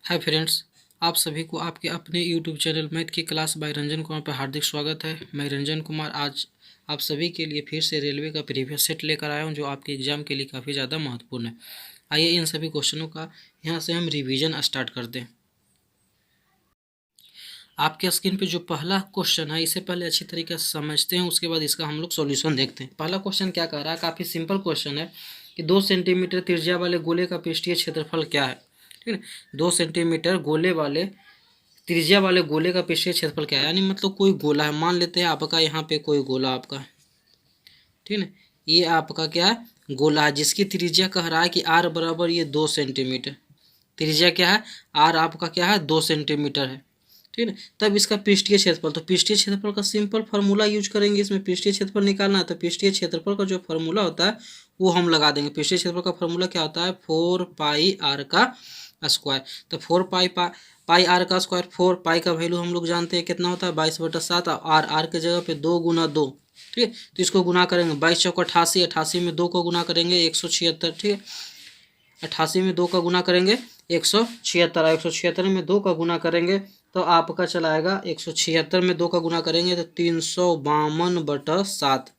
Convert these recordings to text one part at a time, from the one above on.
Hi friends, आप सभी को आपके अपने यूट्यूब चैनल मैथ की क्लास बाय रंजन कुमार पर हार्दिक स्वागत है। मैं रंजन कुमार आज आप सभी के लिए फिर से रेलवे का प्रीवियस सेट लेकर आया हूं, जो आपके एग्जाम के लिए काफ़ी ज़्यादा महत्वपूर्ण है। आइए इन सभी क्वेश्चनों का यहां से हम रिवीजन स्टार्ट करते हैं। आपके स्क्रीन पे जो पहला क्वेश्चन है, इसे पहले अच्छी तरीके से समझते हैं, उसके बाद इसका हम लोग सॉल्यूशन देखते हैं। पहला क्वेश्चन क्या कह रहा है, काफ़ी सिंपल क्वेश्चन है कि 2 सेंटीमीटर त्रिज्या वाले गोले का पृष्ठीय क्षेत्रफल क्या है। ठीक है, 2 सेंटीमीटर त्रिज्या वाले गोले का पृष्ठीय क्षेत्रफल क्या है, यानी मतलब कोई गोला है, मान लेते हैं आपका यहाँ पे कोई गोला आपका है। ठीक है, ये आपका क्या है, गोला है, जिसकी त्रिज्या कह रहा है कि आर बराबर ये 2 सेंटीमीटर। त्रिज्या क्या है, आर आपका क्या है, 2 सेंटीमीटर है। ठीक है, तब इसका पृष्ठीय क्षेत्रफल, तो पृष्ठीय क्षेत्रफल का सिंपल फार्मूला यूज करेंगे। इसमें पृष्ठीय क्षेत्रफल निकालना है तो पृष्ठीय क्षेत्रफल का जो फार्मूला होता है वो हम लगा देंगे। पृष्ठीय क्षेत्रफल का फार्मूला क्या होता है, 4 पाई आर का स्क्वायर। तो 4 पाई आर का स्क्वायर, 4 पाई का वैल्यू हम लोग जानते हैं कितना होता है, 22/7। आर के जगह पे 2 गुना 2। ठीक है, तो इसको गुना करेंगे, 22 चौक 88, 88 में 2 को गुना करेंगे 176। ठीक है, 88 में 2 का गुना करेंगे 176, 176 में 2 का गुना करेंगे तो आपका चला आएगा, 176 में 2 का गुना करेंगे तो 352/7।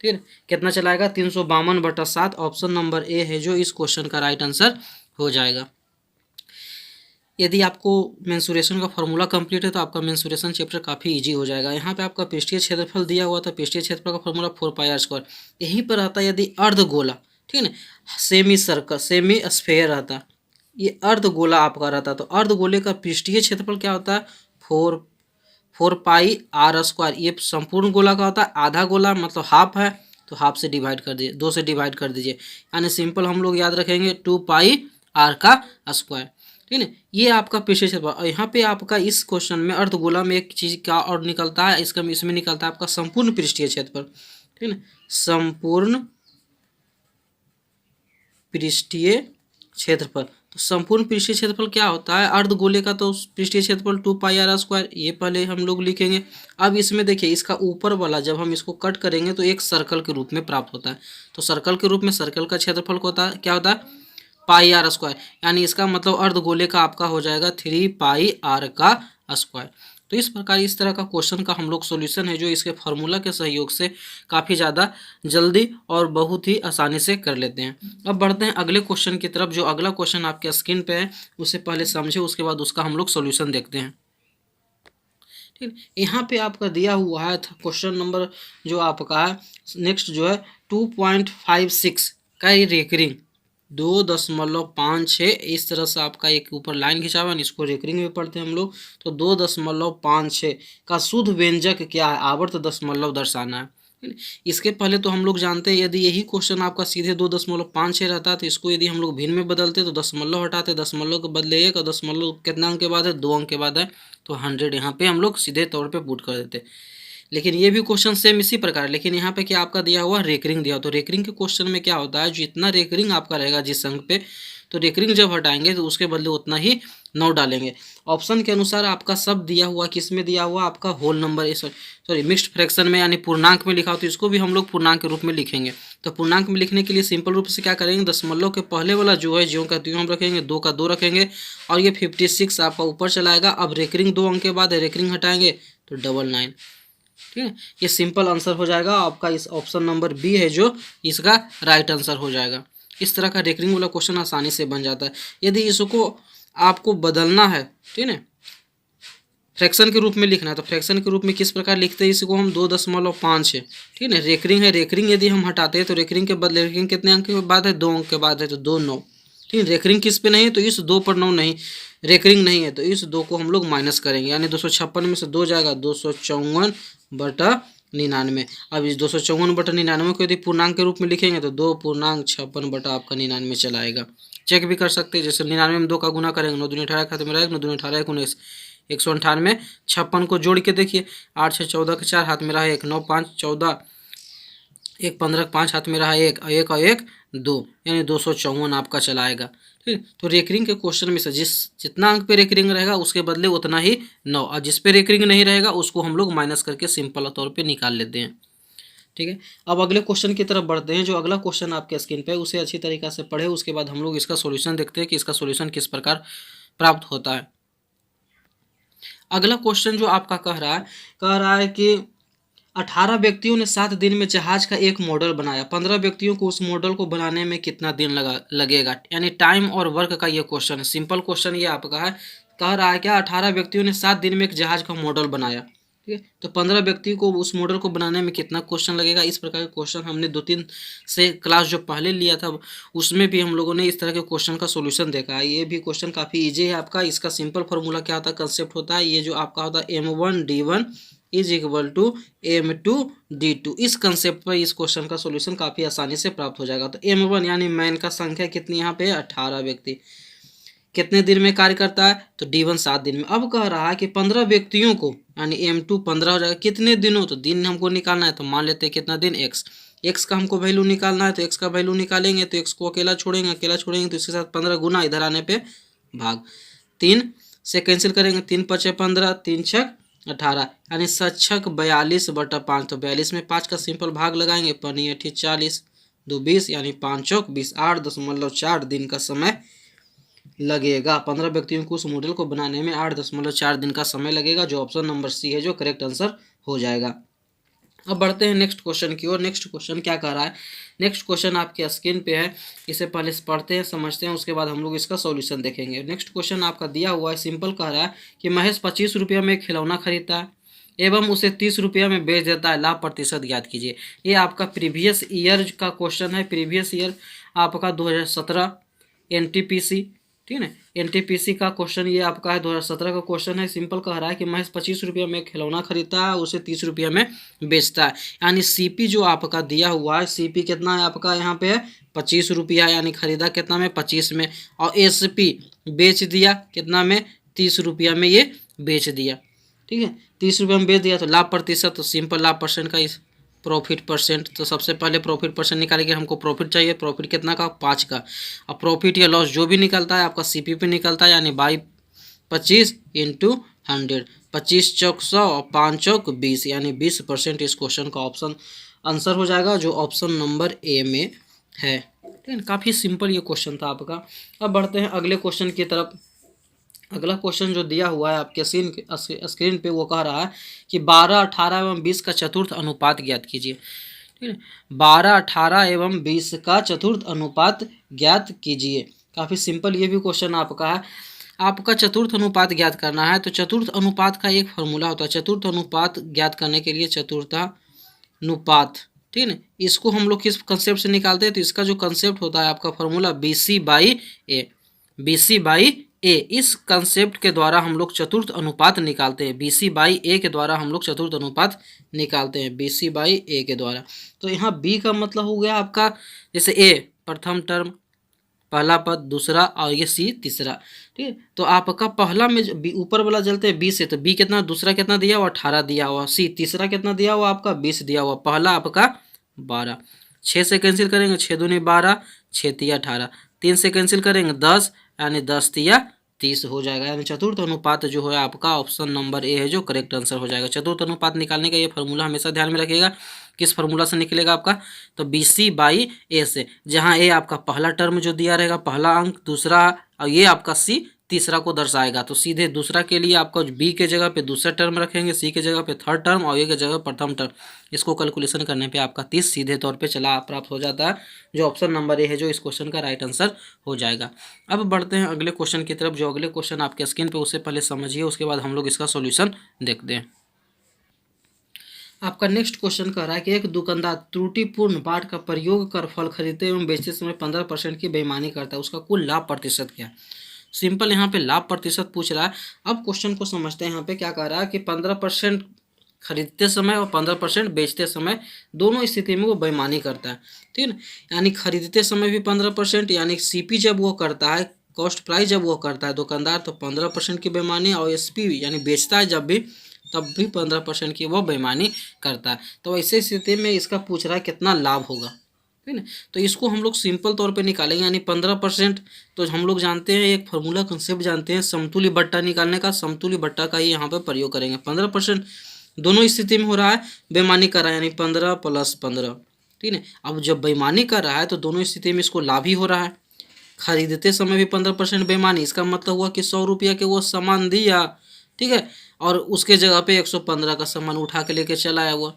ठीक है, कितना चलाएगा, 352/7। ऑप्शन नंबर ए है जो इस क्वेश्चन का राइट आंसर हो जाएगा। यदि आपको मेंसुरेशन का फॉर्मूला कंप्लीट है तो आपका मेंसुरेशन चैप्टर काफ़ी इजी हो जाएगा। यहाँ पे आपका पृष्ठीय क्षेत्रफल दिया हुआ था, पृष्ठीय क्षेत्रफल का फॉर्मूला 4 पाई आर स्क्वायर। यहीं पर आता है यदि अर्धगोला, ठीक है ना, सेमी सर्कल, सेमी स्फेयर रहता, ये अर्धगोला आपका रहता, तो अर्धगोले का पृष्ठीय क्षेत्रफल क्या होता है, 4 पाई आर स्क्वायर। ये संपूर्ण गोला का होता है, आधा गोला मतलब हाफ है तो हाफ से डिवाइड कर दीजिए, 2 से डिवाइड कर दीजिए, यानी सिंपल हम लोग याद रखेंगे 2 पाई आर का स्क्वायर। ठीक है, ये आपका पृष्ठीय क्षेत्रफल। और यहाँ पे आपका इस क्वेश्चन में अर्धगोला में एक चीज क्या और निकलता है, इसमें निकलता है आपका संपूर्ण पृष्ठीय क्षेत्रफल। ठीक है, संपूर्ण पृष्ठीय क्षेत्रफल। तो संपूर्ण पृष्ठीय क्षेत्रफल क्या होता है, अर्धगोले का तो पृष्ठीय क्षेत्रफल 2 पाई आर स्क्वायर, ये पहले हम लोग लिखेंगे। अब इसमें देखिए, इसका ऊपर वाला जब हम इसको कट करेंगे तो एक सर्कल के रूप में प्राप्त होता है। तो सर्कल के रूप में सर्कल का क्षेत्रफल होता है, क्या होता है, पाई आर स्क्वायर, यानी इसका मतलब अर्धगोले का आपका हो जाएगा 3 पाई आर का स्क्वायर। तो इस प्रकार इस तरह का क्वेश्चन का हम लोग सॉल्यूशन है जो इसके फार्मूला के सहयोग से काफ़ी ज़्यादा जल्दी और बहुत ही आसानी से कर लेते हैं। अब बढ़ते हैं अगले क्वेश्चन की तरफ। जो अगला क्वेश्चन आपके स्क्रीन पे है उसे पहले समझे, उसके बाद उसका हम लोग सॉल्यूशन देखते हैं। ठीक, यहाँ पे आपका दिया हुआ है क्वेश्चन नंबर जो आपका है नेक्स्ट जो है 2.56 का रेकरिंग 2.56, इस तरह से आपका एक ऊपर लाइन खिंचा हुआ है, इसको रेकरिंग में पढ़ते हैं हम लोग। तो 2.56 का शुद्ध व्यंजक क्या है, आवर्त दशमलव दर्शाना है। इसके पहले तो हम लोग जानते हैं यदि यही क्वेश्चन आपका सीधे 2.56 रहता है तो इसको यदि हम लोग भिन्न में बदलते तो दशमलव हटाते, दशमलव के बदले 1 और दशमलव कितना अंक के बाद है, 2 अंक के बाद है, तो 100 यहाँ पे हम लोग सीधे तौर पे पुट कर देते। लेकिन ये भी क्वेश्चन सेम इसी प्रकार, लेकिन यहाँ पे क्या आपका दिया हुआ रेकरिंग दिया, तो रेकरिंग के क्वेश्चन में क्या होता है, जितना रेकरिंग आपका रहेगा जिस अंक पे, तो रेकरिंग जब हटाएंगे तो उसके बदले उतना ही 9 डालेंगे। ऑप्शन के अनुसार आपका सब दिया हुआ, किस में दिया हुआ, आपका whole number, sorry mixed fraction में यानी पूर्णांक में लिखा हो तो इसको भी हम लोग पूर्णांक के रूप में लिखेंगे। तो पूर्णांक में लिखने के लिए सिंपल रूप से क्या करेंगे, दशमलव के पहले वाला जो है ज्यों का त्यों हम रखेंगे, 2 का 2 रखेंगे और ये 56 आपका ऊपर चलाएगा। अब रेकरिंग 2 अंक के बाद है, रेकरिंग हटाएंगे तो 99। ठीक है, ये सिंपल आंसर हो जाएगा आपका, इस ऑप्शन नंबर बी है जो इसका राइट आंसर हो जाएगा। इस तरह का रेकरिंग वाला क्वेश्चन आसानी से बन जाता है। यदि इसको आपको बदलना है, ठीक है, फ्रैक्शन के रूप में लिखना है तो फ्रैक्शन के रूप में किस प्रकार लिखते हैं इसको हम, 2.5 है। ठीक है, रेकरिंग है, रेकरिंग यदि हम हटाते हैं तो रेकरिंग के बदले रेकरिंग कितने अंक के बाद है, 2 अंक के बाद है, तो 2 9। ठीक है, रेकरिंग किस पे नहीं है तो इस 2 पर 9 नहीं, रेकरिंग नहीं है तो इस 2 को हम लोग माइनस करेंगे, यानी 256 में से 2 जाएगा, 254/99। अब इस 254/99 को यदि पूर्णांक के रूप में लिखेंगे तो 2.56 आपका 99 चलाएगा। चेक भी कर सकते हैं, जैसे 99 में 2 का गुना करेंगे, 9 दूनी 18 खाते में रहेगा, 9 दूनी 18 19, 198, 56 को जोड़ के देखिए, 8 6 14 के 4 हाथ में रहा 1, 9 5 14, 1 15 5 हाथ में रहा 1 और 1 2, यानी 254 आपका चलाएगा। ठीक, तो रेकरिंग के क्वेश्चन में से जितना अंक पे रेकरिंग रहेगा उसके बदले उतना ही 9, और जिस पे रेकरिंग नहीं रहेगा उसको हम लोग माइनस करके सिंपल तौर पे निकाल लेते हैं। ठीक है, अब अगले क्वेश्चन की तरफ बढ़ते हैं। जो अगला क्वेश्चन आपके स्क्रीन पे है उसे अच्छी तरीके से पढ़े, उसके बाद हम लोग इसका सॉल्यूशन देखते हैं कि इसका सॉल्यूशन किस प्रकार प्राप्त होता है। अगला क्वेश्चन जो आपका कह रहा है कि 18 व्यक्तियों ने 7 दिन में जहाज का एक मॉडल बनाया, 15 व्यक्तियों को उस मॉडल को बनाने में कितना दिन लगेगा, यानी टाइम और वर्क का ये क्वेश्चन है। सिंपल क्वेश्चन ये आपका है। कह रहा है क्या, 18 व्यक्तियों ने 7 दिन में एक जहाज का मॉडल बनाया, ठीक है। तो 15 व्यक्ति को उस मॉडल को बनाने में कितना क्वेश्चन लगेगा। इस प्रकार के क्वेश्चन हमने 2-3 से क्लास जो पहले लिया था उसमें भी हम लोगों ने इस तरह के क्वेश्चन का सोल्यूशन देखा है। ये भी क्वेश्चन काफ़ी ईजी है आपका। इसका सिंपल फार्मूला क्या होता है, कंसेप्ट होता है ये जो आपका होता है M1D1 is equal to M2D2। इस कंसेप्ट पर इस क्वेश्चन का सोल्यूशन काफ़ी आसानी से प्राप्त हो जाएगा। तो M1 यानी मैन का संख्या कितनी यहाँ पे 18 व्यक्ति, कितने दिन में कार्य करता है, तो D1 7 दिन में। अब कह रहा है कि 15 व्यक्तियों को, यानी M2 15 हो जाएगा, कितने दिनों, तो दिन हमको निकालना है। तो मान लेते हैं कितना दिन, x का हमको वैल्यू निकालना है। तो x का वैल्यू निकालेंगे तो x को अकेला छोड़ेंगे तो इसके साथ 15 गुना, इधर आने पे भाग, 3 से कैंसिल करेंगे, 3 5 15, 3 6 18, यानी 7 6 42/5। तो 42 में 5 का सिंपल भाग लगाएंगे, 5 8 40, 2 20, यानी 5 चौक 20, 8.4 दिन का समय लगेगा। 15 व्यक्तियों को उस मॉडल को बनाने में 8.4 दिन का समय लगेगा, जो ऑप्शन नंबर सी है जो करेक्ट आंसर हो जाएगा। अब बढ़ते हैं नेक्स्ट क्वेश्चन की ओर। नेक्स्ट क्वेश्चन क्या कह रहा है, नेक्स्ट क्वेश्चन आपके स्क्रीन पे है, इसे पहले पढ़ते हैं समझते हैं, उसके बाद हम लोग इसका सॉल्यूशन देखेंगे। नेक्स्ट क्वेश्चन आपका दिया हुआ है, सिंपल कह रहा है कि महेश 25 रुपये में एक खिलौना खरीदता है एवं उसे 30 रुपये में बेच देता है, लाभ प्रतिशत ज्ञात कीजिए। ये आपका प्रीवियस ईयर का क्वेश्चन है। प्रीवियस ईयर आपका 2017 NTPC, ठीक है ना, NTPC का क्वेश्चन ये आपका है, 2017 का क्वेश्चन है। सिंपल कह रहा है कि महेश 25 रुपये में खिलौना खरीदता है, उसे 30 रुपये में बेचता है, यानी CP जो आपका दिया हुआ है, CP कितना है आपका यहाँ पे है 25 रुपया, यानी खरीदा कितना में 25 में, और SP बेच दिया कितना में 30 रुपया में ये बेच दिया, ठीक है, 30 रुपये में बेच दिया। तो लाभ प्रतिशत, तो सिंपल लाभ परसेंट का इस प्रॉफिट परसेंट, तो सबसे पहले प्रॉफिट परसेंट निकालेंगे, हमको प्रॉफिट चाहिए, प्रॉफिट कितना का 5 का। अब प्रॉफिट या लॉस जो भी निकलता है आपका CP पे निकलता है, यानी बाई 25 × 100, 25 चौक 100 और 5 चौक 20, यानी 20% इस क्वेश्चन का ऑप्शन आंसर हो जाएगा, जो ऑप्शन नंबर A में है। ठीक है, काफ़ी सिंपल ये क्वेश्चन था आपका। अब बढ़ते हैं अगले क्वेश्चन की तरफ। अगला क्वेश्चन जो दिया हुआ है आपके स्क्रीन पे, वो कह रहा है कि 12, 18 एवं 20 का चतुर्थ अनुपात ज्ञात कीजिए। ठीक है, 12, 18 एवं 20 का चतुर्थ अनुपात ज्ञात कीजिए। काफ़ी सिंपल ये भी क्वेश्चन आपका है। आपका चतुर्थ अनुपात ज्ञात करना है, तो चतुर्थ अनुपात का एक फॉर्मूला होता है। चतुर्थ अनुपात ज्ञात करने के लिए चतुर्थानुपात, ठीक है ना, इसको हम लोग किस कंसेप्ट से निकालते हैं, तो इसका जो कंसेप्ट होता है आपका फॉर्मूला BC/A, BC/A, इस कंसेप्ट के द्वारा हम लोग चतुर्थ अनुपात निकालते हैं। BC/A के द्वारा हम लोग चतुर्थ अनुपात निकालते हैं, BC/A के द्वारा। तो यहाँ B का मतलब हो गया आपका, जैसे A प्रथम टर्म, पहला पद, दूसरा, और ये C तीसरा, ठीक है। तो आपका पहला में ऊपर वाला चलते हैं B से, तो B कितना, दूसरा कितना दिया हुआ 18 दिया हुआ, C तीसरा कितना दिया हुआ आपका 20 दिया हुआ, पहला आपका 12, 6 से कैंसिल करेंगे, 6 दूनी 12, 6 तिया 18, 3 से कैंसिल करेंगे 10, यानी 10 तिया 30 हो जाएगा। यानी चतुर्थ अनुपात जो है आपका ऑप्शन नंबर A है जो करेक्ट आंसर हो जाएगा। चतुर्थ अनुपात निकालने का ये फार्मूला हमेशा ध्यान में रखिएगा। किस फार्मूला से निकलेगा आपका, तो BC/A से, जहाँ A आपका पहला टर्म जो दिया रहेगा, पहला अंक, दूसरा, और ये आपका C तीसरा को दर्शाएगा। तो सीधे दूसरा के लिए आपका B के जगह पे दूसरा टर्म रखेंगे, C के जगह पे थर्ड टर्म, और A के जगह प्रथम टर्म। इसको कैलकुलेशन करने पे आपका 30 सीधे तौर पे चला प्राप्त हो जाता है, जो ऑप्शन नंबर A है जो इस क्वेश्चन का राइट आंसर हो जाएगा। अब बढ़ते हैं अगले क्वेश्चन की तरफ। जो अगले क्वेश्चन आपके स्क्रीन पे, उससे पहले समझिए, उसके बाद हम लोग इसका सोल्यूशन देखते हैं। आपका नेक्स्ट क्वेश्चन कह रहा है कि एक दुकानदार त्रुटिपूर्ण बाट का प्रयोग कर फल खरीदते एवं बेचते समय 15% की बेईमानी करता है, उसका कुल लाभ प्रतिशत क्या है। सिंपल यहाँ पे लाभ प्रतिशत पूछ रहा है। अब क्वेश्चन को समझते हैं। यहाँ पे क्या कह रहा है कि 15% खरीदते समय और 15% बेचते समय, दोनों स्थिति में वो बेईमानी करता है, ठीक है ना। यानी खरीदते समय भी 15%, यानी CP जब वो करता है, कॉस्ट प्राइस जब वो करता है दुकानदार, तो 15% की बेईमानी, और SP यानी बेचता है जब भी, तब भी 15% की वो बेईमानी करता है। तो ऐसे स्थिति में इसका पूछ रहा है कितना लाभ होगा, ठीक है ना। तो इसको हम लोग सिंपल तौर पे निकालेंगे, यानी 15%। तो हम लोग जानते हैं, एक फार्मूला कंसेप्ट जानते हैं समतुल्य बट्टा निकालने का, समतुल्य बट्टा का ही यहाँ पे प्रयोग करेंगे। 15% दोनों स्थिति में हो रहा है, बेईमानी कर रहा है, यानी 15 + 15, ठीक है। अब जब बेईमानी कर रहा है तो दोनों स्थिति में इसको लाभ ही हो रहा है। खरीदते समय भी 15% बेईमानी, इसका मतलब हुआ कि 100 रुपया के वो सामान दिया, ठीक है, और उसके जगह पे 115 का सामान उठा के लेके चला आया। हुआ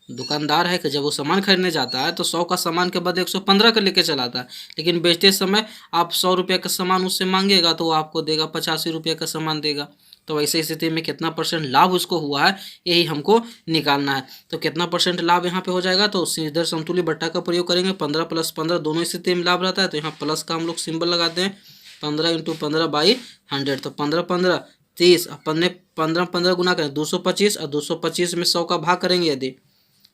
दुकानदार है कि जब वो सामान खरीदने जाता है तो 100 का सामान के बदले 115 का लेके चलाता है, लेकिन बेचते समय आप 100 रुपये का सामान उससे मांगेगा तो वो आपको देगा 85 रुपये का सामान देगा। तो ऐसे स्थिति में कितना परसेंट लाभ उसको हुआ है यही हमको निकालना है। तो कितना परसेंट लाभ यहाँ पे हो जाएगा, तो इधर समतुल्य बट्टा का प्रयोग करेंगे। 15 + 15 दोनों स्थिति में लाभ रहता है, तो यहाँ प्लस का हम लोग सिंबल लगाते हैं। 15 × 15/100, तो 15 15 30, अपने 15 15 गुना करें 225, और 225 में 100 का भाग करेंगे यदि,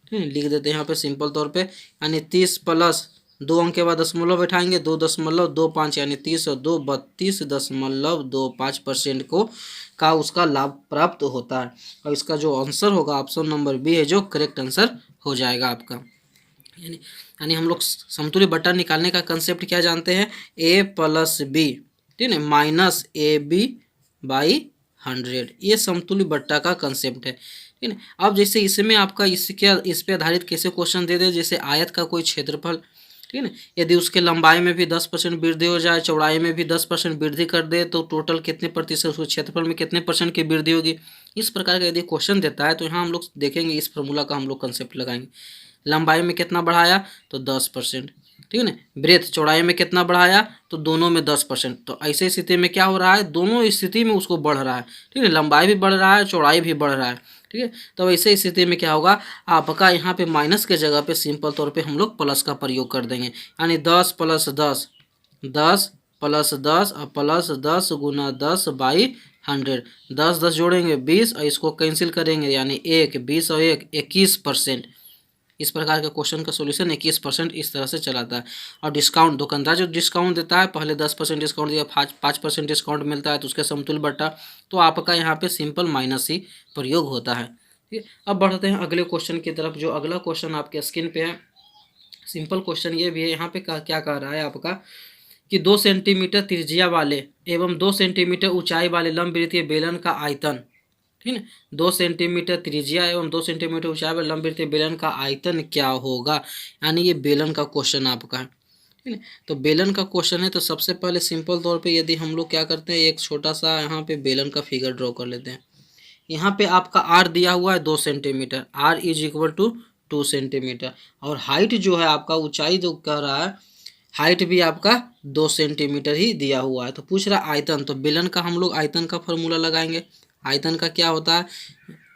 ठीक है, लिख देते हैं यहाँ पे सिंपल तौर पे, यानी 30 + 2 अंक के बाद दशमलव बैठाएंगे, 2.25 यानी 30 और 2 32.25% को का उसका लाभ प्राप्त होता है। और इसका जो आंसर होगा ऑप्शन नंबर बी है जो करेक्ट आंसर हो जाएगा आपका। यानी हम लोग समतुल्य बट्टा निकालने का कंसेप्ट क्या जानते हैं, a + b, ठीक है, -ab/100, ये समतुल्य बट्टा का कंसेप्ट है, ठीक है। अब जैसे इसमें आपका इस पे आधारित कैसे क्वेश्चन दे दे, जैसे आयत का कोई क्षेत्रफल, ठीक है ना, यदि उसके लंबाई में भी 10% वृद्धि हो जाए, चौड़ाई में भी 10% वृद्धि कर दे, तो टोटल कितने प्रतिशत, उसके क्षेत्रफल में कितने % की वृद्धि होगी। इस प्रकार का यदि क्वेश्चन देता है तो यहाँ हम लोग देखेंगे, इस फॉर्मूला का हम लोग कंसेप्ट लगाएंगे। लंबाई में कितना बढ़ाया तो 10%, ठीक है ना, ब्रेथ चौड़ाई में कितना बढ़ाया तो दोनों में 10%। तो ऐसे स्थिति में क्या हो रहा है, दोनों स्थिति में उसको बढ़ रहा है, ठीक है, लंबाई भी बढ़ रहा है, चौड़ाई भी बढ़ रहा है, ठीक है। तो ऐसे स्थिति में क्या होगा, आपका यहाँ पे माइनस के जगह पे सिंपल तौर पे हम लोग प्लस का प्रयोग कर देंगे, यानी 10 + 10 10 + 10 और +10 × 10/100, 10 10 जोड़ेंगे 20 और इसको कैंसिल करेंगे, यानी 1 20 और 1 21%। इस प्रकार के क्वेश्चन का सॉल्यूशन 21% इस तरह से चलाता है। और डिस्काउंट, दुकानदार जो डिस्काउंट देता है, पहले 10% डिस्काउंट दिया, 5% डिस्काउंट मिलता है, तो उसके समतुल्य बट्टा, तो आपका यहाँ पे सिंपल माइनस ही प्रयोग होता है, ठीक है। अब बढ़ते हैं अगले क्वेश्चन की तरफ। जो अगला क्वेश्चन आपके स्क्रीन पे है, सिंपल क्वेश्चन ये भी है। यहाँ पे क्या कह रहा है आपका कि 2 सेंटीमीटर त्रिज्या वाले एवं 2 सेंटीमीटर ऊंचाई वाले लंबवृत्तीय बेलन का आयतन, ठीक है, 2 सेंटीमीटर त्रिज्या एवं 2 सेंटीमीटर ऊंचाई वाले लंबवृत्तीय बेलन का आयतन क्या होगा, यानी ये बेलन का क्वेश्चन आपका है, ठीक है। तो बेलन का क्वेश्चन है, तो सबसे पहले सिंपल तौर पे यदि हम लोग क्या करते हैं, एक छोटा सा यहाँ पे बेलन का फिगर ड्रॉ कर लेते हैं। यहाँ पे आपका आर दिया हुआ है 2 सेंटीमीटर, आर = 2 सेंटीमीटर, और हाइट जो है आपका, ऊंचाई जो कह रहा है, हाइट भी आपका 2 सेंटीमीटर ही दिया हुआ है। तो पूछ रहा है आयतन, तो बेलन का हम लोग आयतन का फॉर्मूला लगाएंगे। आयतन का क्या होता है,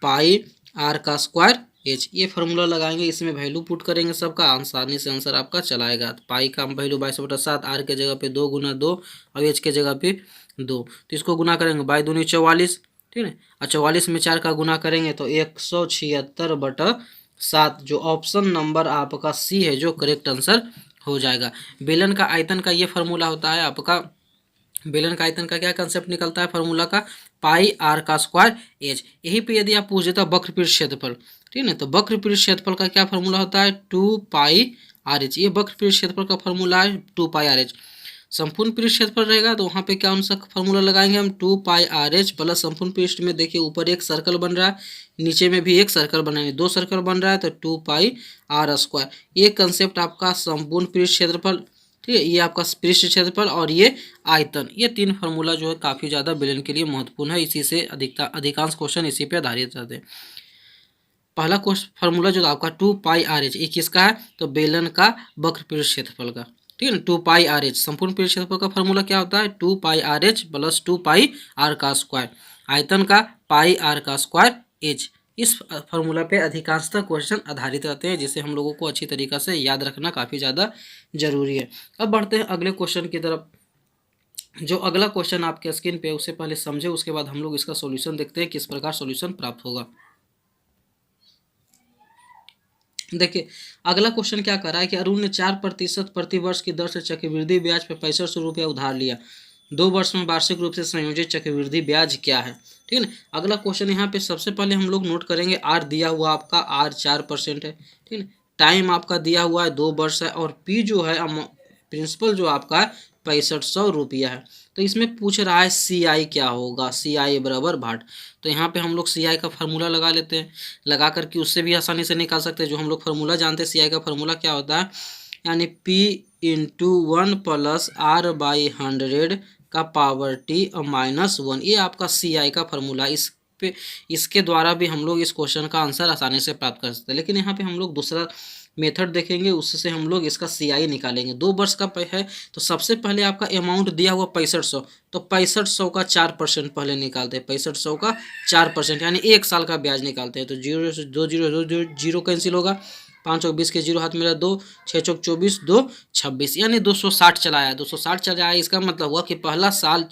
πr²h, ये फार्मूला लगाएंगे, इसमें वैल्यू पुट करेंगे सबका, आसानी से आंसर आपका चलाएगा। तो पाई का वैल्यू 22/7, आर के जगह पे 2 × 2 और एच के जगह पे 2, तो इसको गुना करेंगे, 2 दूनी 44, ठीक है, और 44 में 4 का गुना करेंगे तो 176/7, जो ऑप्शन नंबर आपका सी है जो करेक्ट आंसर हो जाएगा। बेलन का आयतन का ये फार्मूला होता है आपका, बेलन का आयतन का क्या कंसेप्ट निकलता है फार्मूला का, πr²h। यही पे यदि आप पूछ देता वक्रपीठ क्षेत्रफल, ठीक है, तो वक्रपीठ क्षेत्रफल का क्या फार्मूला होता है, 2πrh, ये वक्रपीठ क्षेत्रफल का फार्मूला है 2πrh। संपूर्ण पृष्ठ क्षेत्रफल रहेगा तो वहाँ पे क्या सा फार्मूला लगाएंगे हम, 2πrh प्लस संपूर्ण पृष्ठ में देखिए ऊपर एक सर्कल बन रहा है, नीचे में भी एक सर्कल बनाएंगे, 2 सर्कल बन रहा है, तो 2πr²। ये कंसेप्ट आपका संपूर्ण पृष्ठ क्षेत्रफल, ठीक है, ये आपका पृष्ठ क्षेत्रफल और ये आयतन, ये 3 फार्मूला जो है काफ़ी ज़्यादा बेलन के लिए महत्वपूर्ण है। इसी से अधिकांश क्वेश्चन इसी पे आधारित रहते हैं। पहला फार्मूला जो आपका 2πrh, ये किसका है, तो बेलन का वक्रपीठ क्षेत्रफल का, ठीक है ना, 2πrh। संपूर्ण पृष्ठ क्षेत्रफल का फार्मूला क्या होता है, 2πrh प्लस 2πr²। आयतन का πr²h। इस फार्मूला पे अधिकांशतः क्वेश्चन आधारित रहते हैं, जिसे हम लोगों को अच्छी तरीक़ा से याद रखना काफ़ी ज़्यादा जरूरी है। अब बढ़ते हैं अगले क्वेश्चन की तरफ। जो अगला क्वेश्चन आपके स्क्रीन पे, उससे पहले समझे, उसके बाद हम लोग इसका सॉल्यूशन देखते हैं किस प्रकार सॉल्यूशन प्राप्त होगा। देखिए अगला क्वेश्चन क्या कर रहा है कि अरुण ने 4% प्रतिवर्ष की दर से चक्रवृद्धि ब्याज पर 6500 रुपया उधार लिया, 2 वर्ष में वार्षिक रूप से संयोजित चक्रवृद्धि ब्याज क्या है, ठीक है ना। अगला क्वेश्चन यहाँ पे सबसे पहले हम लोग नोट करेंगे, आर दिया हुआ आपका, आर 4% है, ठीक है, टाइम आपका दिया हुआ है 2 वर्ष है, और पी जो है प्रिंसिपल जो आपका है 6500 रुपया है। तो इसमें पूछ रहा है सी आई क्या होगा, सी आई बराबर भाट। तो यहाँ पे हम लोग सी आई का फार्मूला लगा लेते हैं, लगा करके उससे भी आसानी से निकाल सकते हैं। जो हम लोग फार्मूला जानते हैं सी आई का फार्मूला क्या होता है, यानी P इंटू 1+R/100 का पावर T और -1। ये आपका CI का फॉर्मूला। इस पे इसके द्वारा भी हम लोग इस क्वेश्चन का आंसर आसानी से प्राप्त कर सकते हैं। लेकिन यहाँ पे हम लोग दूसरा मेथड देखेंगे, उससे हम लोग इसका CI निकालेंगे। 2 वर्ष का है तो सबसे पहले आपका अमाउंट दिया हुआ 6500, तो 6500 का 4% पहले निकालते हैं। 6500 का 4% यानी 1 साल का ब्याज निकालते हैं। तो 0 से 2 जीरो कैंसिल होगा, 5 चौक 20 के 0 हाथ में 2, 6 चौक 24, 2 26 यानी 260 चलाया। 260 चलाया, इसका मतलब हुआ कि पहला साल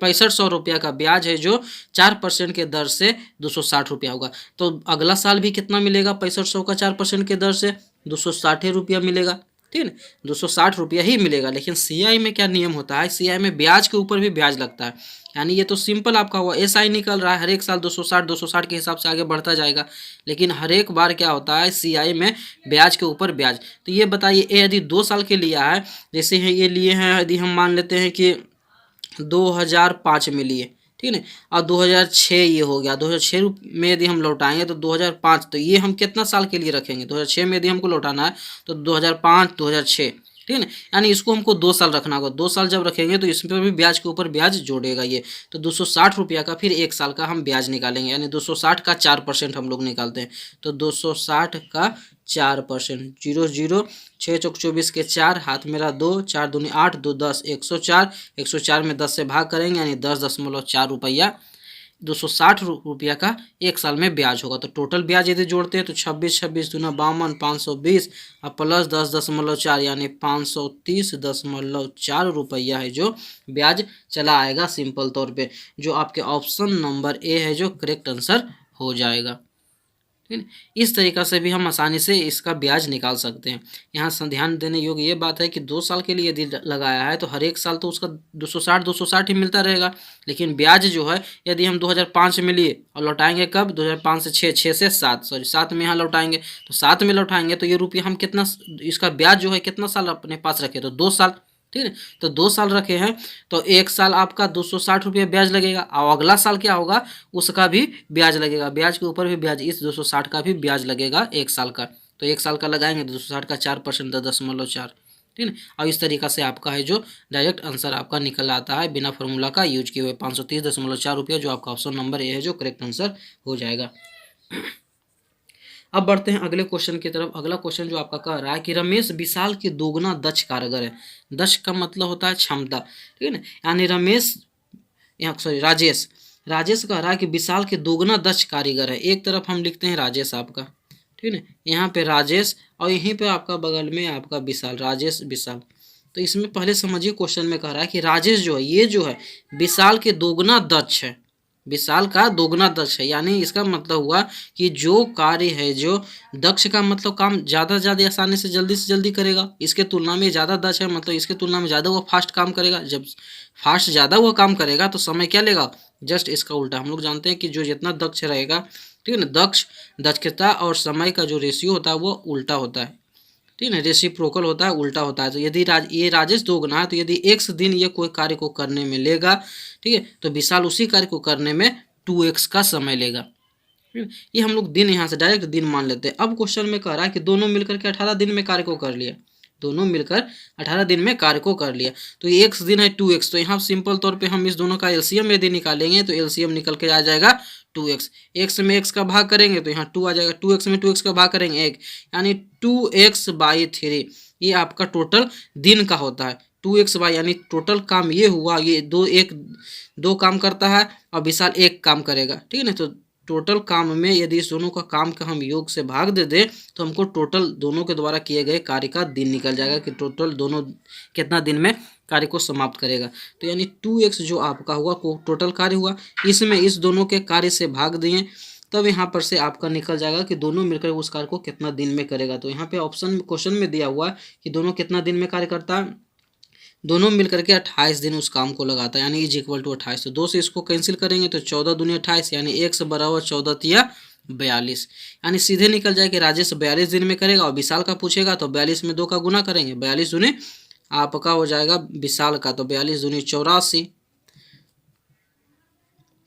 6500 रुपया का ब्याज है जो 4% के दर से 260 रुपया होगा। तो अगला साल भी कितना मिलेगा? 6500 का 4% के दर से 260 रुपया मिलेगा। ठीक है, 260 रुपया ही मिलेगा। लेकिन CI में क्या नियम होता है? CI में ब्याज के ऊपर भी ब्याज लगता है। यानी ये तो सिंपल आपका हुआ, SI निकल रहा है, हर एक साल 260 के हिसाब से आगे बढ़ता जाएगा। लेकिन हर एक बार क्या होता है? CI में ब्याज के ऊपर ब्याज। तो ये बताइए, यदि 2 साल के लिया है, जैसे है ये लिए हैं, यदि हम मान लेते हैं कि 2005 में लिए, ठीक है, और 2006 ये हो गया। 2006 में यदि हम लौटाएंगे तो 2005, तो ये हम कितना साल के लिए रखेंगे? 2006 में यदि हमको लौटाना है तो 2005 2006, ठीक है ना, यानी इसको हमको 2 साल रखना होगा। 2 साल जब रखेंगे तो इस पर भी ब्याज के ऊपर ब्याज जोड़ेगा ये। तो 260 रुपया का फिर 1 साल का हम ब्याज निकालेंगे, यानी 260 का 4% हम लोग निकालते हैं। तो 260 का 4%, 0 0, 6 चौक 24 के 4, हाथ मेरा 2, 4 दूनी 8, 2 10, 104। 104 में 10 से भाग करेंगे यानी 10.4 रुपया। 260 रुपया का 1 साल में ब्याज होगा। तो टोटल ब्याज यदि जोड़ते हैं तो 26 26 दूना 52, 520 और प्लस 10.4 यानी 530.4 रुपया है जो ब्याज चला आएगा सिंपल तौर पे, जो आपके ऑप्शन नंबर ए है जो करेक्ट आंसर हो जाएगा। ठीक है, इस तरीक़ा से भी हम आसानी से इसका ब्याज निकाल सकते हैं। यहाँ ध्यान देने योग्य ये बात है कि 2 साल के लिए यदि लगाया है तो हर एक साल तो उसका 260 ही मिलता रहेगा। लेकिन ब्याज जो है यदि हम 2005 में लिए और लौटाएंगे कब? 2005 से 6 से 7 में यहाँ लौटाएंगे, तो 7 में लौटाएंगे तो ये रुपये हम कितना, इसका ब्याज जो है कितना साल अपने पास रखे? तो 2 साल। ठीक है, तो 2 साल रखे हैं तो 1 साल आपका 260 रुपये ब्याज लगेगा, और अगला साल क्या होगा? उसका भी ब्याज लगेगा, ब्याज के ऊपर भी ब्याज, इस 260 का भी ब्याज लगेगा 1 साल का। तो 1 साल का लगाएंगे तो 260 का 4% 10.4। ठीक है, और इस तरीक़ा से आपका है जो डायरेक्ट आंसर आपका निकल आता है बिना फार्मूला का यूज किए हुए 530.4 रुपया, जो आपका ऑप्शन नंबर ए है जो करेक्ट आंसर हो जाएगा। अब बढ़ते हैं अगले क्वेश्चन की तरफ। अगला क्वेश्चन जो आपका कह रहा है कि रमेश विशाल के दोगुना दक्ष कारीगर है। दक्ष का मतलब होता है क्षमता, ठीक है ना, यानी राजेश कह रहा है कि विशाल के दोगुना दक्ष कारीगर है। एक तरफ हम लिखते हैं राजेश आपका, ठीक है ना, यहाँ पे राजेश और यहीं पे आपका बगल में आपका विशाल, राजेश विशाल। तो इसमें पहले समझिए, क्वेश्चन में कह रहा है कि राजेश जो है, ये जो है विशाल के दोगुना दक्ष है, विशाल का दोगुना दक्ष है। यानी इसका मतलब हुआ कि जो कार्य है, जो दक्ष का मतलब काम ज़्यादा से ज़्यादा आसानी से जल्दी करेगा, इसके तुलना में ज़्यादा दक्ष है, मतलब इसके तुलना में ज़्यादा वो फास्ट काम करेगा। जब फास्ट ज़्यादा वो काम करेगा तो समय क्या लेगा? जस्ट इसका उल्टा। हम लोग जानते हैं कि जो जितना दक्ष रहेगा, ठीक है ना, दक्षता और समय का जो रेशियो होता है वो उल्टा होता है, ठीक है, रेसिप्रोकल होता है, उल्टा होता है। तो यदि ये राजेश दोगुना है तो यदि x दिन ये कोई कार्य को करने में लेगा, ठीक है, तो विशाल उसी कार्य को करने में 2x का समय लेगा। ये हम लोग दिन यहाँ से डायरेक्ट दिन मान लेते हैं। अब क्वेश्चन में कह रहा है कि दोनों मिलकर के 18 दिन में कार्य को कर लिया, दोनों मिलकर 18 दिन में कार्य को कर लिया। तो ये x दिन है 2x, तो यहाँ सिंपल तौर पे हम इस दोनों का एलसीएम यदि निकालेंगे तो एलसीएम निकल के आ जाएगा 2x। x में x का भाग करेंगे तो यहाँ 2 आ जाएगा, 2x में 2x का भाग करेंगे 1, यानी 2x/3 ये आपका टोटल दिन का होता है। 2x यानी टोटल काम ये हुआ, ये दो काम करता है और विशाल 1 काम करेगा, ठीक है ना। तो टोटल काम में यदि इस दोनों का काम का हम योग से भाग दे दें तो हमको टोटल दोनों के द्वारा किए गए कार्य का दिन निकल जाएगा कि टोटल दोनों कितना दिन में कार्य को समाप्त करेगा। तो यानी 2x जो आपका हुआ को टोटल कार्य हुआ, इसमें इस दोनों के कार्य से भाग दिए, तब यहाँ पर से आपका निकल जाएगा कि दोनों मिलकर उस कार्य को कितना दिन में करेगा। तो यहाँ पे ऑप्शन क्वेश्चन में दिया हुआ कि दोनों कितना दिन में कार्य करता है, दोनों मिलकर के 28 दिन उस काम को लगाता है, यानी इज इक्वल टू 28। तो 2 से इसको कैंसिल करेंगे तो 14 दूनी 28, यानी x बराबर 14 तिया 42, यानी सीधे निकल जाए कि राजेश 42 दिन में करेगा। और विशाल का पूछेगा तो 42 में 2 का गुना करेंगे, 42 दूनी आपका हो जाएगा विशाल का, तो 42 दूनी 84,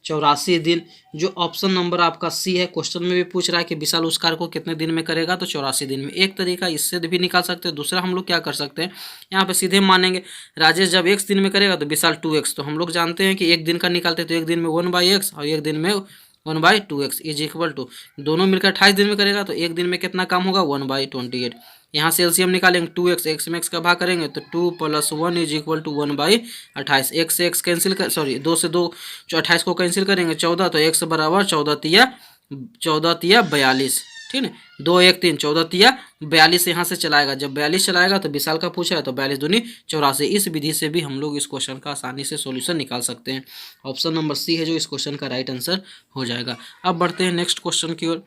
84 दिन। जो ऑप्शन नंबर आपका सी है, क्वेश्चन में भी पूछ रहा है कि विशाल उस कार्य को कितने दिन में करेगा, तो 84 दिन में। एक तरीका इससे भी निकाल सकते हैं। दूसरा हम लोग क्या कर सकते हैं, यहाँ पे सीधे मानेंगे राजेश जब x दिन में करेगा तो विशाल 2x। तो हम लोग जानते हैं कि एक दिन का निकालते हैं तो एक दिन में 1/x और एक दिन में 1/2x इज इक्वल टू, दोनों मिलकर 28 दिन में करेगा तो एक दिन में कितना काम होगा, 1/28। यहाँ से एलसीएम निकालेंगे 2x, x में x का भाग करेंगे तो 2 + 1 इज इक्वल टू 1/28। x से x कैंसिल कर, सॉरी 2 से 2 28 को कैंसिल करेंगे 14, तो x बराबर 14 तिया 42। ठीक है, 2 1 3 14 तिया 42 यहाँ से चलाएगा। जब 42 चलाएगा तो विशाल का पूछा है तो 42 दूनी 84। इस विधि से भी हम लोग इस क्वेश्चन का आसानी से सॉल्यूशन निकाल सकते हैं। ऑप्शन नंबर सी है जो इस क्वेश्चन का राइट आंसर हो जाएगा। अब बढ़ते हैं नेक्स्ट क्वेश्चन की ओर।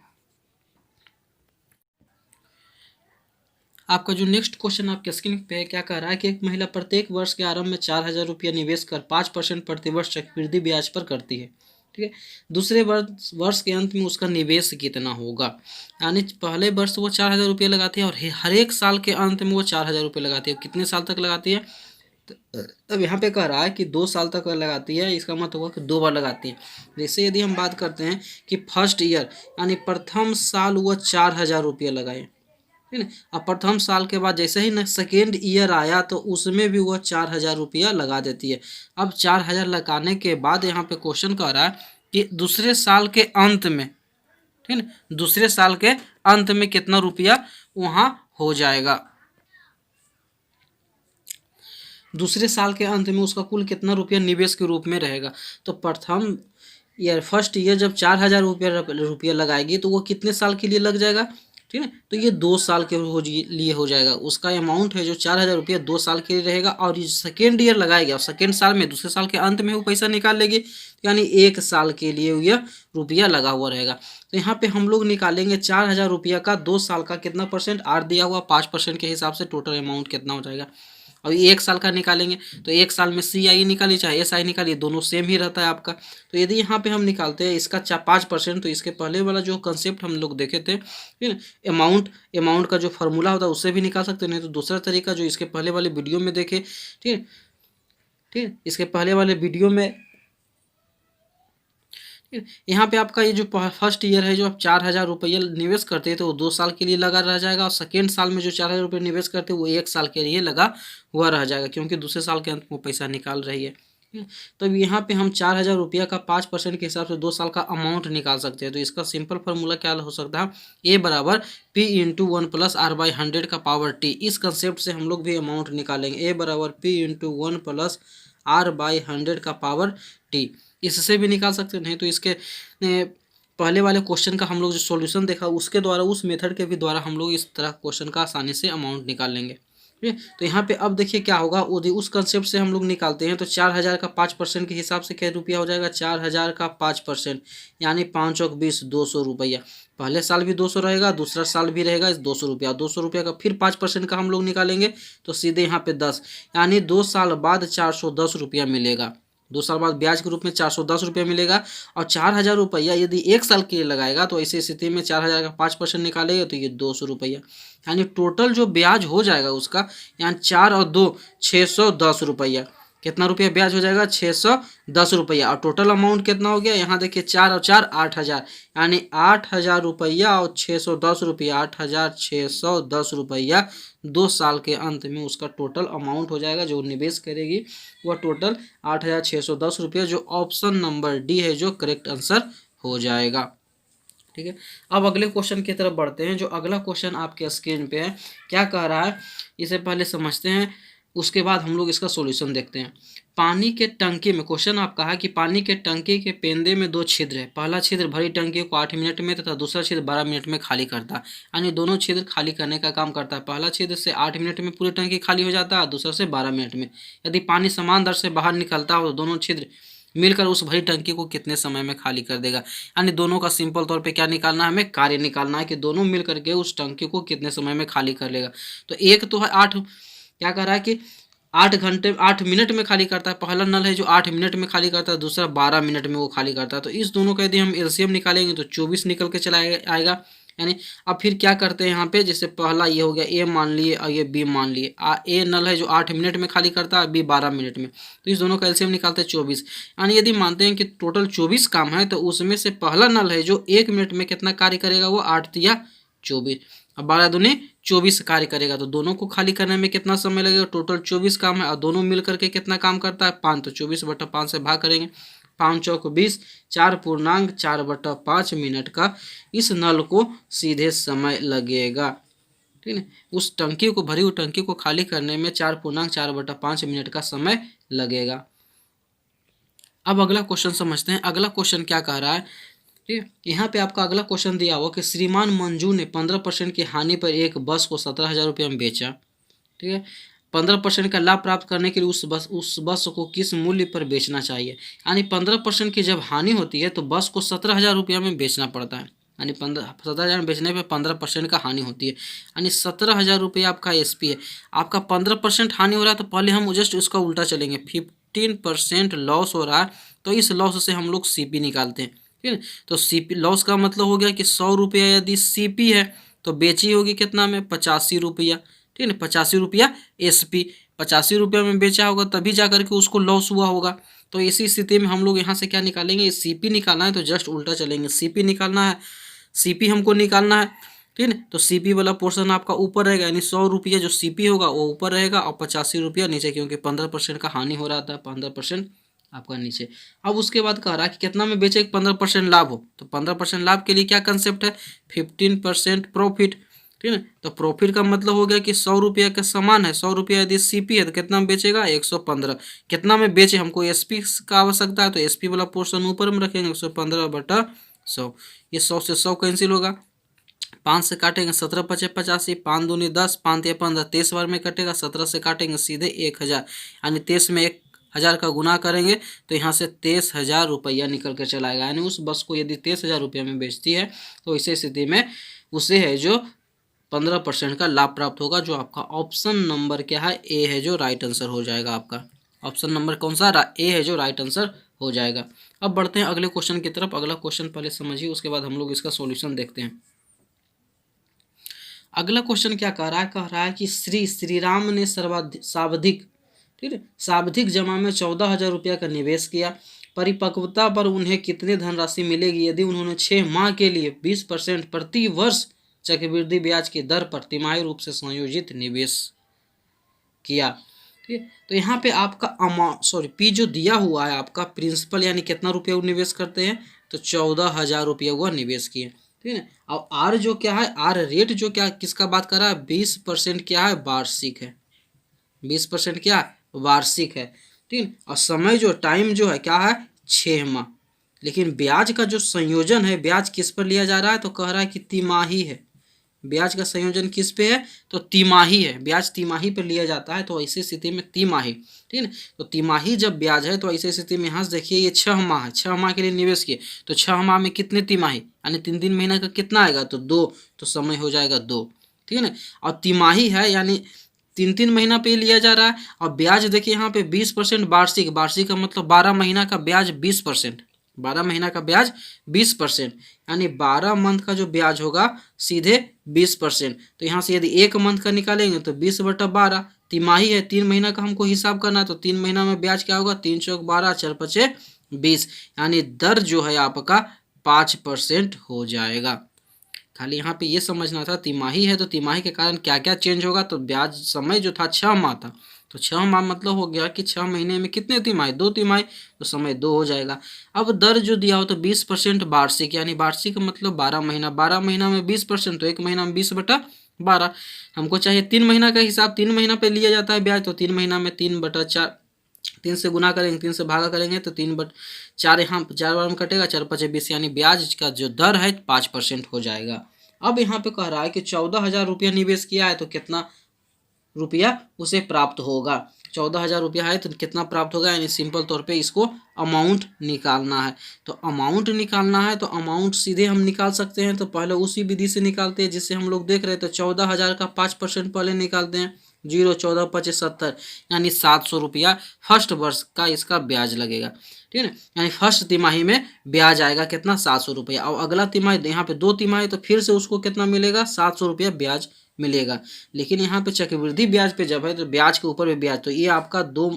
आपका जो नेक्स्ट क्वेश्चन आपके स्क्रीन पे है, क्या कह रहा है कि एक महिला प्रत्येक वर्ष के आरंभ में 4,000 रुपया निवेश कर 5% प्रतिवर्ष चक्रवृद्धि ब्याज पर करती है। ठीक है, दूसरे वर्ष के अंत में उसका निवेश कितना होगा। यानी पहले वर्ष वो 4,000 रुपये लगाती है और हर एक साल के अंत में वो 4,000 रुपये लगाती है। कितने साल तक लगाती है, अब यहाँ पे कह रहा है कि 2 साल तक लगाती है, इसका मतलब होगा कि 2 बार लगाती है। जैसे यदि हम बात करते हैं कि फर्स्ट ईयर यानी प्रथम साल वो 4,000 रुपये लगाए, ठीक है। अब प्रथम साल के बाद जैसे ही न सेकेंड ईयर आया तो उसमें भी वह 4,000 रुपया लगा देती है। अब 4,000 लगाने के बाद यहाँ पे क्वेश्चन कह रहा है कि दूसरे साल के अंत में, ठीक है, दूसरे साल के अंत में कितना रुपया वहाँ हो जाएगा। दूसरे साल के अंत में उसका कुल कितना रुपया निवेश के रूप में रहेगा। तो प्रथम ईयर फर्स्ट ईयर जब 4,000 रुपया लगाएगी तो वो कितने साल के लिए लग जाएगा, ठीक है। तो ये 2 साल के लिए हो जाएगा। उसका अमाउंट है जो 4,000 रुपया 2 साल के लिए रहेगा और ये सेकेंड ईयर लगाएगी और सेकेंड साल में दूसरे साल के अंत में वो पैसा निकाल लेगी, यानी 1 साल के लिए यह रुपया लगा हुआ रहेगा। तो यहाँ पे हम लोग निकालेंगे 4,000 रुपया का 2 साल का कितना परसेंट, आर दिया हुआ 5% के हिसाब से टोटल अमाउंट कितना हो जाएगा। और 1 साल का निकालेंगे तो 1 साल में CI निकालिए चाहे SI निकालिए, दोनों सेम ही रहता है आपका। तो यदि यहाँ पे हम निकालते हैं इसका 5%, तो इसके पहले वाला जो कंसेप्ट हम लोग देखे थे, ठीक है, अमाउंट का जो फॉर्मूला होता है उससे भी निकाल सकते हैं। नहीं तो दूसरा तरीका जो इसके पहले वाले वीडियो में देखे, ठीक है, ठीक है, इसके पहले वाले वीडियो में यहाँ पे आपका ये जो फर्स्ट ईयर है जो आप 4,000 रुपये निवेश करते हैं तो वो 2 साल के लिए लगा रह जाएगा और सेकेंड साल में जो 4,000 रुपये निवेश करते हैं वो 1 साल के लिए लगा हुआ रह जाएगा, क्योंकि दूसरे साल के अंत में वो पैसा निकाल रही है। तो यहाँ पे हम 4,000 रुपया का 5% के हिसाब से 2 साल का अमाउंट निकाल सकते हैं। तो इसका सिंपल फार्मूला क्या हो सकता है, A बराबर P × 1 + R/100 का पावर T। इस कंसेप्ट से हम लोग भी अमाउंट निकालेंगे। A बराबर P × 1 + R/100 का पावर T। इससे भी निकाल सकते हैं। नहीं तो इसके पहले वाले क्वेश्चन का हम लोग जो सॉल्यूशन देखा उसके द्वारा, उस मेथड के भी द्वारा हम लोग इस तरह क्वेश्चन का आसानी से अमाउंट निकाल लेंगे। ठीक है, तो यहाँ पे अब देखिए क्या होगा, उस कंसेप्ट से हम लोग निकालते हैं तो 4,000 का 5% के हिसाब से क्या रुपया हो जाएगा, 4,000 का 5% यानी 5 × 20 200 रुपया। पहले साल भी 200 रहेगा, दूसरा साल भी रहेगा 200 रुपया। 200 रुपया का फिर 5% का हम लोग निकालेंगे तो सीधे यहाँ पे 10, यानी 2 साल बाद 410 रुपया मिलेगा। 2 साल बाद ब्याज के रूप में 410 रुपया मिलेगा। और 4,000 रुपया यदि 1 साल के लिए लगाएगा तो ऐसी स्थिति में 4,000 का 5% निकालेगा तो ये 200 रुपया, यानी टोटल जो ब्याज हो जाएगा उसका, यानी 4 और 2 610 रुपया। कितना रुपया ब्याज हो जाएगा, 610 रुपया। और टोटल अमाउंट कितना हो गया, यहाँ देखिए 4 और 4 8,000, यानी 8,000 रुपया और 610 रुपया, 8,610 रुपया 2 साल के अंत में उसका टोटल अमाउंट हो जाएगा जो निवेश करेगी वह टोटल 8,610 रुपया, जो ऑप्शन नंबर डी है जो करेक्ट आंसर हो जाएगा। ठीक है, अब अगले क्वेश्चन की तरफ बढ़ते हैं। जो अगला क्वेश्चन आपके स्क्रीन पे है, क्या कह रहा है इसे पहले समझते हैं, उसके बाद हम लोग इसका सॉल्यूशन देखते हैं। पानी के टंकी में, क्वेश्चन आप कहा कि पानी के टंकी के पेंदे में 2 छिद्र है। पहला छिद्र भरी टंकी को 8 मिनट में तथा दूसरा छिद्र 12 मिनट में खाली करता है, यानी दोनों छिद्र खाली करने का काम करता है। पहला छिद्र से 8 मिनट में पूरी टंकी खाली हो जाता है, दूसरा से 12 मिनट में। यदि पानी समान दर से बाहर निकलता हो तो दोनों छिद्र मिलकर उस भरी टंकी को कितने समय में खाली कर देगा। यानी दोनों का सिंपल तौर पे क्या निकालना है, हमें कार्य निकालना है कि दोनों मिल करके उस टंकी को कितने समय में खाली कर लेगा। तो एक तो है 8, क्या कर रहा है कि 8 मिनट में खाली करता है। पहला नल है जो 8 मिनट में खाली करता है, दूसरा 12 मिनट में वो खाली करता है। तो इस दोनों का यदि हम एलसीएम निकालेंगे तो 24 निकल के चला आएगा। यानी अब फिर क्या करते हैं यहाँ पे, जैसे पहला ये हो गया ए मान लिए और ये बी मान लिए। ए नल है जो 8 मिनट में खाली करता है, बी 12 मिनट में, तो इस दोनों का एलसीएम निकालते हैं 24। यानी यदि मानते हैं कि टोटल 24 काम है तो उसमें से पहला नल है जो 1 मिनट में कितना कार्य करेगा, वो 8 तिया 24, अब 12 दूनी 24 कार्य करेगा। तो दोनों को खाली करने में कितना समय लगेगा, टोटल 24 काम है और दोनों मिल करके कितना काम करता है 5, तो 24/5 से भाग करेंगे, 5 चौक 20, 4.4/5 मिनट का इस नल को सीधे समय लगेगा। ठीक है, उस टंकी को, भरी हुई टंकी को खाली करने में 4.4/5 मिनट का समय लगेगा। अब अगला क्वेश्चन समझते हैं। अगला क्वेश्चन क्या कह रहा है, ठीक है, यहाँ पे आपका अगला क्वेश्चन दिया हुआ कि श्रीमान मंजू ने 15% की हानि पर एक बस को 17,000 रुपये में बेचा। ठीक है, 15% का लाभ प्राप्त करने के लिए उस बस को किस मूल्य पर बेचना चाहिए। यानी 15% की जब हानि होती है तो बस को 17,000 रुपये में बेचना पड़ता है। यानी 17,000 में बेचने पे 15% का हानि होती है, यानी 17,000 रुपये आपका एसपी है। आपका 15% हानि हो रहा है तो पहले हम जस्ट उसका उल्टा चलेंगे, 15% लॉस हो रहा है तो इस लॉस से हम लोग सीपी निकालते हैं। ठीक है, तो सीपी लॉस का मतलब हो गया कि 100 रुपया यदि सीपी है तो बेची होगी कितना में, 85 रुपया। ठीक है ना, 85 रुपया एसपी, 85 रुपया में बेचा होगा तभी जा करके उसको लॉस हुआ होगा। तो इसी स्थिति में हम लोग यहाँ से क्या निकालेंगे, सीपी निकालना है तो जस्ट उल्टा चलेंगे, सीपी निकालना है, सीपी हमको निकालना है। ठीक है, तो सीपी वाला पोर्शन आपका ऊपर रहेगा, यानी 100 रुपया जो सीपी होगा वो ऊपर रहेगा और 85 रुपया नीचे, क्योंकि 15% का हानि हो रहा था, 15% आपका नीचे। अब उसके बाद कह रहा है कि कितना में बेचे 15% लाभ हो, तो 15% लाभ के लिए क्या कंसेप्ट है, 15% प्रॉफिट। ठीक है, तो प्रॉफिट का मतलब हो गया कि 100 रुपया का सामान है, 100 रुपया यदि सीपी है तो कितना में बेचेगा 115। कितना में बेचे, हमको एसपी का आवश्यकता है तो एसपी वाला पोर्शन ऊपर में रखेंगे, 115/100। ये 100 से 100 कैंसिल होगा, 5 से काटेंगे 17 पचे 85, 5 दूनी 10, 5 तिया 15, 23 बार में कटेगा, 17 से काटेंगे सीधे 1000, यानी 23 में 1000 का गुना करेंगे तो यहाँ से 23,000 रुपया निकल कर चला आएगा। यानी उस बस को यदि 23,000 रुपया में बेचती है तो इस स्थिति में उसे है जो 15% का लाभ प्राप्त होगा, जो आपका ऑप्शन नंबर क्या है, ए है जो राइट आंसर हो जाएगा। आपका ऑप्शन नंबर कौन सा, ए है जो राइट आंसर हो जाएगा। अब बढ़ते हैं अगले क्वेश्चन की तरफ। अगला क्वेश्चन पहले समझिए, उसके बाद हम लोग इसका सॉल्यूशन देखते हैं। अगला क्वेश्चन क्या कह रहा है कि श्री राम ने सावधिक, ठीक है, सावधिक जमा में 14,000 रुपया का निवेश किया। परिपक्वता पर उन्हें कितनी धनराशि मिलेगी यदि उन्होंने 6 माह के लिए 20% प्रति वर्ष चक्रवृद्धि ब्याज की दर पर तिमाही रूप से संयोजित निवेश किया। ठीक है, तो यहाँ पे आपका पी जो दिया हुआ है आपका प्रिंसिपल, यानी कितना रुपया वो निवेश करते हैं, तो 14,000 रुपया वो निवेश किए। ठीक है, अब आर जो क्या है, आर रेट जो क्या किसका बात कर रहा है, 20% क्या है, वार्षिक है, 20% क्या है, वार्षिक है। ठीक है, और समय जो टाइम जो है क्या है, 6 माह। लेकिन ब्याज का जो संयोजन है, ब्याज किस पर लिया जा रहा है, तो कह रहा है कि तिमाही है। ब्याज का संयोजन किस पे है, तो तिमाही है, ब्याज तिमाही पर लिया जाता है। तो ऐसी स्थिति में तिमाही, ठीक है, तो तिमाही जब ब्याज है तो ऐसी स्थिति में यहाँ से देखिए ये 6 माह है, 6 माह के लिए निवेश किए, तो 6 माह में कितने तिमाही, यानी 3 महीना का कितना आएगा, तो 2, तो समय हो जाएगा 2। ठीक है ना, और तिमाही है यानी 3 महीना पे लिया जा रहा है। और ब्याज देखिए यहाँ पे 20% वार्षिक, वार्षिक का मतलब 12 महीना का ब्याज 20%, 12 महीना का ब्याज 20%, यानी 12 मंथ का जो ब्याज होगा सीधे 20%। तो यहाँ से यदि 1 मंथ का निकालेंगे तो 20/12, तिमाही है 3 महीना का हमको हिसाब करना है, तो 3 महीना में ब्याज क्या होगा, 3 चौक 12, 4 पचे 20, यानी दर जो है आपका 5% हो जाएगा। खाली यहाँ पे ये समझना था, तिमाही है तो तिमाही के कारण क्या क्या चेंज होगा, तो ब्याज समय जो था 6 माह था, तो 6 माह मतलब हो गया कि 6 महीने में कितने तिमाही, 2 तिमाही, तो समय 2 हो जाएगा। अब दर जो दिया हो तो 20% वार्षिक, यानी वार्षिक मतलब 12 महीना, 12 महीना में 20%, तो 1 महीना में 20/12। हमको चाहिए 3 महीना का हिसाब, 3 महीना पे लिया जाता है ब्याज, तो 3 महीना में 3/4, 3 से गुना करेंगे, 3 से भागा करेंगे तो 3/4, यहाँ 4 बार में कटेगा, 4 पचे 20, यानी ब्याज का जो दर है 5% हो जाएगा। अब यहाँ पे कह रहा है कि 14,000 रुपया निवेश किया है तो कितना रुपया उसे प्राप्त होगा, 14,000 रुपया है तो कितना प्राप्त होगा, यानी सिंपल तौर पे इसको अमाउंट निकालना है। तो अमाउंट निकालना है तो अमाउंट सीधे हम निकाल सकते हैं, तो पहले उसी विधि से निकालते हैं जिससे हम लोग देख रहे थे, 14,000 का 5% पहले निकालते हैं, जीरो 14 25 70 यानी 700 रुपया फर्स्ट वर्ष का इसका ब्याज लगेगा। ठीक है ना, यानी फर्स्ट तिमाही में ब्याज आएगा कितना 700 रुपया। और अगला तिमाही यहाँ पे 2 तिमाही तो फिर से उसको कितना मिलेगा 700 रुपया ब्याज मिलेगा। लेकिन यहाँ पे चक्रवृद्धि ब्याज पे जब है तो ब्याज के ऊपर भी ब्याज, तो ये आपका 2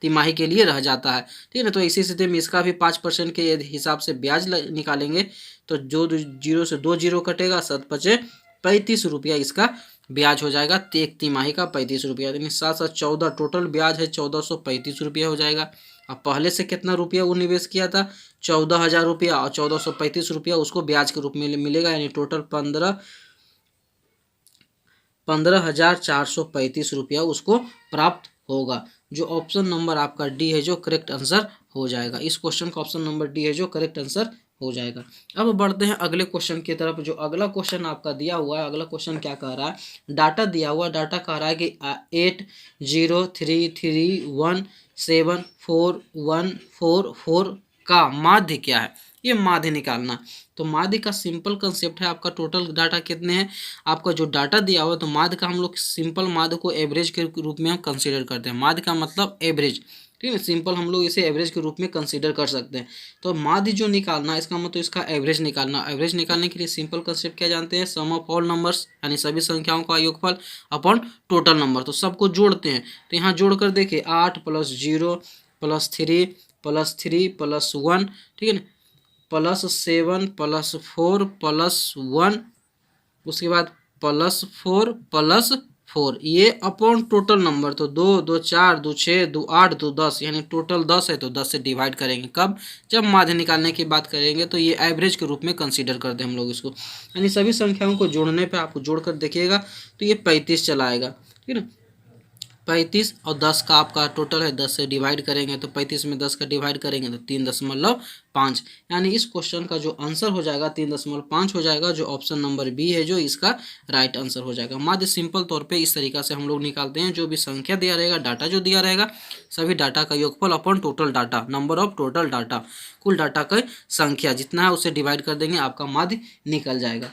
तिमाही के लिए रह जाता है। ठीक है ना, तो इसी स्थिति में इसका भी 5% के हिसाब से ब्याज निकालेंगे तो जो 0 से 2 जीरो कटेगा 7 पचे 35 रुपया इसका ब्याज हो जाएगा। एक तिमाही का 35 रुपया, यानी 7 7 14 टोटल ब्याज है 1435 रुपया हो जाएगा। अब पहले से कितना रुपया वो निवेश किया था 14,000 रुपया, और 1435 रुपया उसको ब्याज के रूप में मिलेगा, यानी टोटल 15,435 रुपया उसको प्राप्त होगा। जो ऑप्शन नंबर आपका डी है जो करेक्ट आंसर हो जाएगा। इस क्वेश्चन का ऑप्शन नंबर डी है जो करेक्ट आंसर हो जाएगा। अब बढ़ते हैं अगले क्वेश्चन की तरफ। जो अगला क्वेश्चन आपका दिया हुआ है, अगला क्वेश्चन क्या कह रहा है, डाटा दिया हुआ, डाटा कह रहा है कि 80331741444 का माध्य क्या है, ये माध्य निकालना। तो माध्य का सिंपल कंसेप्ट है, आपका टोटल डाटा कितने हैं, आपका जो डाटा दिया हुआ है, तो माध्य का हम लोग सिंपल माध्य को एवरेज के रूप में हम कंसीडर करते हैं। माध्य का मतलब एवरेज, ठीक है, सिंपल हम लोग इसे एवरेज के रूप में कंसीडर कर सकते हैं। तो माध्य जो निकालना है इसका मतलब इसका एवरेज निकालना। एवरेज निकालने के लिए सिंपल कंसेप्ट क्या जानते हैं, सम ऑफ ऑल नंबर्स, यानी सभी संख्याओं का योगफल अपॉन टोटल नंबर। तो सबको जोड़ते हैं, तो यहाँ जोड़कर देखिए 8 + 0 + 3 + 3 + 1, ठीक है ना, +7 + 4 + 1, उसके बाद +4 + 4, ये अपॉन टोटल नंबर। तो 2 2 4 2 6 2 8 2 10, यानी टोटल 10 है, तो 10 से डिवाइड करेंगे कब, जब माध्य निकालने की बात करेंगे। तो ये एवरेज के रूप में कंसीडर करते हैं हम लोग इसको, यानी सभी संख्याओं को जोड़ने पे आपको जोड़कर देखिएगा तो ये 35 चला आएगा। ठीक है ना, 35 और 10 का आपका टोटल है, 10 से डिवाइड करेंगे तो 35 में 10 का डिवाइड करेंगे तो 3.5, यानी इस क्वेश्चन का जो आंसर हो जाएगा 3.5 हो जाएगा। जो ऑप्शन नंबर बी है जो इसका राइट आंसर हो जाएगा। माध्य सिंपल तौर पे इस तरीका से हम लोग निकालते हैं, जो भी संख्या दिया रहेगा, डाटा जो दिया रहेगा, सभी डाटा का योगफल upon total data, number of total data, कुल डाटा का संख्या जितना है उसे डिवाइड कर देंगे, आपका माध्य निकल जाएगा।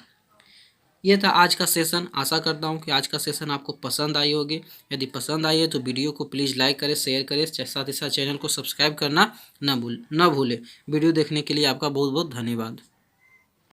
ये था आज का सेशन। आशा करता हूँ कि आज का सेशन आपको पसंद आई होगी। यदि पसंद आई है तो वीडियो को प्लीज़ लाइक करें, शेयर करें, साथ ही साथ चैनल को सब्सक्राइब करना न भूलें। वीडियो देखने के लिए आपका बहुत बहुत धन्यवाद।